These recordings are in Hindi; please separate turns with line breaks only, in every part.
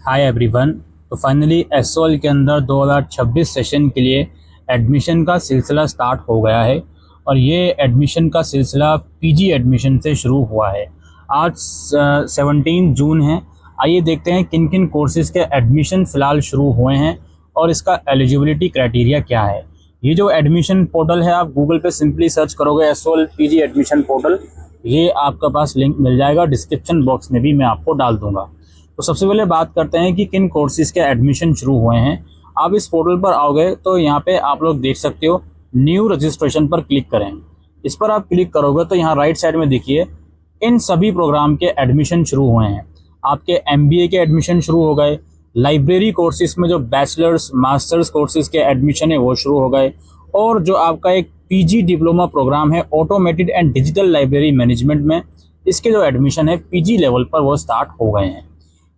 Hi everyone. तो फाइनली एसओएल के अंदर 2026 सेशन के लिए एडमिशन का सिलसिला स्टार्ट हो गया है और ये एडमिशन का सिलसिला पीजी एडमिशन से शुरू हुआ है। आज 17 जून है। आइए देखते हैं किन किन कोर्सेज़ के एडमिशन फ़िलहाल शुरू हुए हैं और इसका एलिजिबिलिटी क्राइटेरिया क्या है। ये जो एडमिशन पोर्टल है, आप गूगल पे सिंपली सर्च करोगे एसओएल पीजी एडमिशन पोर्टल, ये आपके पास लिंक मिल जाएगा। डिस्क्रिप्शन बॉक्स में भी मैं आपको डाल दूंगा। तो सबसे पहले बात करते हैं कि किन कोर्सेज़ के एडमिशन शुरू हुए हैं। आप इस पोर्टल पर आओगे तो यहाँ पे आप लोग देख सकते हो, न्यू रजिस्ट्रेशन पर क्लिक करें। इस पर आप क्लिक करोगे तो यहाँ राइट साइड में देखिए इन सभी प्रोग्राम के एडमिशन शुरू हुए हैं। आपके एमबीए के एडमिशन शुरू हो गए, लाइब्रेरी कोर्सेज में जो बैचलर्स मास्टर्स कोर्सेज के एडमिशन है वो शुरू हो गए, और जो आपका एक पीजी डिप्लोमा प्रोग्राम है automated and digital library management में, इसके जो एडमिशन है पीजी लेवल पर वो स्टार्ट हो गए हैं।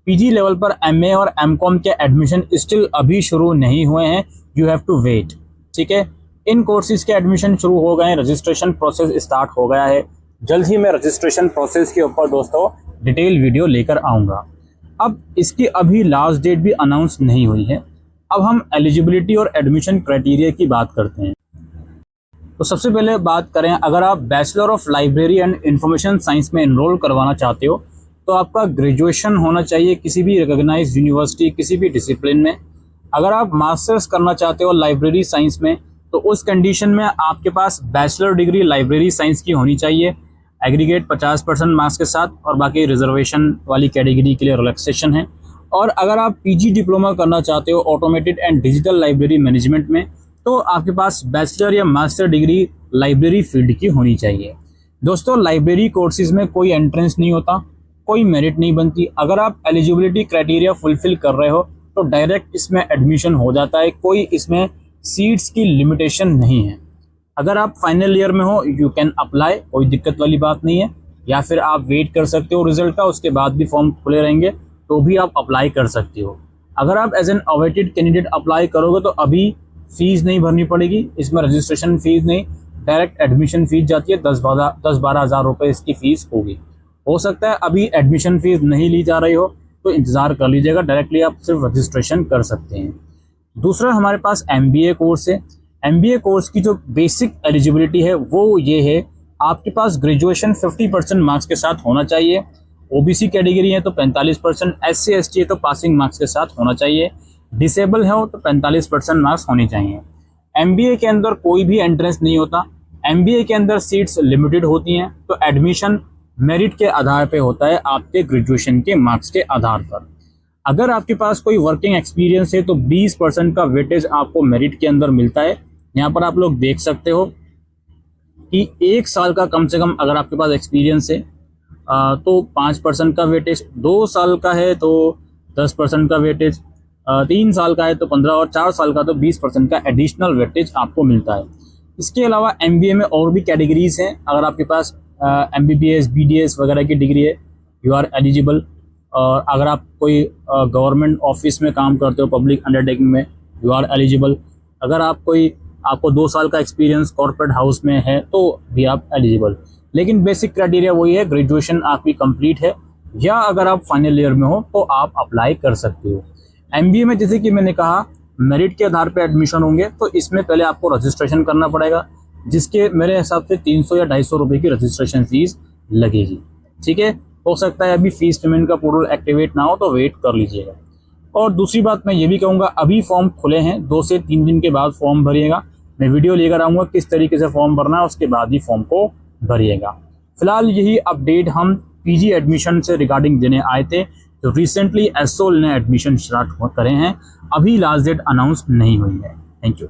पीजी लेवल पर एमए और एमकॉम के एडमिशन स्टिल अभी शुरू नहीं हुए हैं, यू हैव टू वेट। ठीक है, इन कोर्सेज के एडमिशन शुरू हो गए हैं, रजिस्ट्रेशन प्रोसेस स्टार्ट हो गया है। जल्द ही मैं रजिस्ट्रेशन प्रोसेस के ऊपर दोस्तों डिटेल वीडियो लेकर आऊँगा। अब इसकी अभी लास्ट डेट भी अनाउंस नहीं हुई है। अब हम एलिजिबिलिटी और एडमिशन क्राइटेरिया की बात करते हैं। तो सबसे पहले बात करें, अगर आप bachelor of library and information science में एनरोल करवाना चाहते हो तो आपका ग्रेजुएशन होना चाहिए किसी भी रिकॉग्नाइज्ड यूनिवर्सिटी, किसी भी डिसिप्लिन में। अगर आप मास्टर्स करना चाहते हो लाइब्रेरी साइंस में तो उस कंडीशन में आपके पास बैचलर डिग्री लाइब्रेरी साइंस की होनी चाहिए, एग्रीगेट 50% मार्क्स के साथ, और बाकी रिजर्वेशन वाली कैटेगरी के लिए रिलैक्सेशन है। और अगर आप पीजी डिप्लोमा करना चाहते हो automated and digital library management में तो आपके पास बैचलर या मास्टर डिग्री लाइब्रेरी फील्ड की होनी चाहिए। दोस्तों, लाइब्रेरी कोर्सेज में कोई एंट्रेंस नहीं होता, कोई मेरिट नहीं बनती। अगर आप एलिजिबिलिटी क्राइटेरिया फुलफिल कर रहे हो तो डायरेक्ट इसमें एडमिशन हो जाता है, कोई इसमें सीट्स की लिमिटेशन नहीं है। अगर आप फाइनल ईयर में हो यू कैन अप्लाई, कोई दिक्कत वाली बात नहीं है। या फिर आप वेट कर सकते हो रिजल्ट का, उसके बाद भी फॉर्म खुले रहेंगे तो भी आप अप्लाई कर सकते हो। अगर आप as an awaited candidate apply करोगे तो अभी फीस नहीं भरनी पड़ेगी, इसमें रजिस्ट्रेशन फीस नहीं, डायरेक्ट एडमिशन फीस जाती है। 10-12 हज़ार रुपये इसकी फ़ीस होगी। हो सकता है अभी एडमिशन फीस नहीं ली जा रही हो तो इंतज़ार कर लीजिएगा, डायरेक्टली आप सिर्फ रजिस्ट्रेशन कर सकते हैं। दूसरा हमारे पास एमबीए कोर्स है। एमबीए कोर्स की जो बेसिक एलिजिबिलिटी है वो ये है, आपके पास ग्रेजुएशन 50% मार्क्स के साथ होना चाहिए। ओबीसी कैटेगरी है तो 45%, एससी एसटी है तो पासिंग मार्क्स के साथ होना चाहिए, डिसेबल है तो 45% मार्क्स होने चाहिए। एमबीए के अंदर कोई भी एंट्रेंस नहीं होता, एमबीए के अंदर सीट्स लिमिटेड होती हैं, तो एडमिशन मेरिट के आधार पे होता है, आपके ग्रेजुएशन के मार्क्स के आधार पर। अगर आपके पास कोई वर्किंग एक्सपीरियंस है तो 20% का वेटेज आपको मेरिट के अंदर मिलता है। यहाँ पर आप लोग देख सकते हो कि 1 साल का कम से कम अगर आपके पास एक्सपीरियंस है तो 5% का वेटेज, 2 साल का है तो 10% का वेटेज, 3 साल का है तो 15, और 4 साल का तो 20% का एडिशनल वेटेज आपको मिलता है। इसके अलावा एमबीए में और भी कैटेगरीज हैं। अगर आपके पास एमबीबीएस बीडीएस वगैरह की डिग्री है यू आर एलिजिबल। और अगर आप कोई गवर्नमेंट ऑफिस में काम करते हो पब्लिक अंडरटेकिंग में यू आर एलिजिबल। अगर आपको 2 साल का एक्सपीरियंस कॉर्पोरेट हाउस में है तो भी आप एलिजिबल। लेकिन बेसिक क्राइटेरिया वही है, ग्रेजुएशन आपकी कंप्लीट है या अगर आप फाइनल ईयर में हो तो आप अप्लाई कर सकते हो। एमबीए में जैसे कि मैंने कहा मेरिट के आधार पर एडमिशन होंगे, तो इसमें पहले आपको रजिस्ट्रेशन करना पड़ेगा, जिसके मेरे हिसाब से 300 या 250 रुपये की रजिस्ट्रेशन फीस लगेगी। ठीक है, हो सकता है अभी फीस पेमेंट का पोर्टल एक्टिवेट ना हो तो वेट कर लीजिएगा। और दूसरी बात मैं ये भी कहूँगा, अभी फॉर्म खुले हैं, 2 से 3 दिन के बाद फॉर्म भरिएगा। मैं वीडियो लेकर आऊँगा किस तरीके से फॉर्म भरना है, उसके बाद ही फॉर्म को भरिएगा। फिलहाल यही अपडेट हम पीजी एडमिशन से रिगार्डिंग देने आए थे। तो रिसेंटली एसओएल ने एडमिशन स्टार्ट करे हैं, अभी लास्ट डेट अनाउंस नहीं हुई है। Thank you.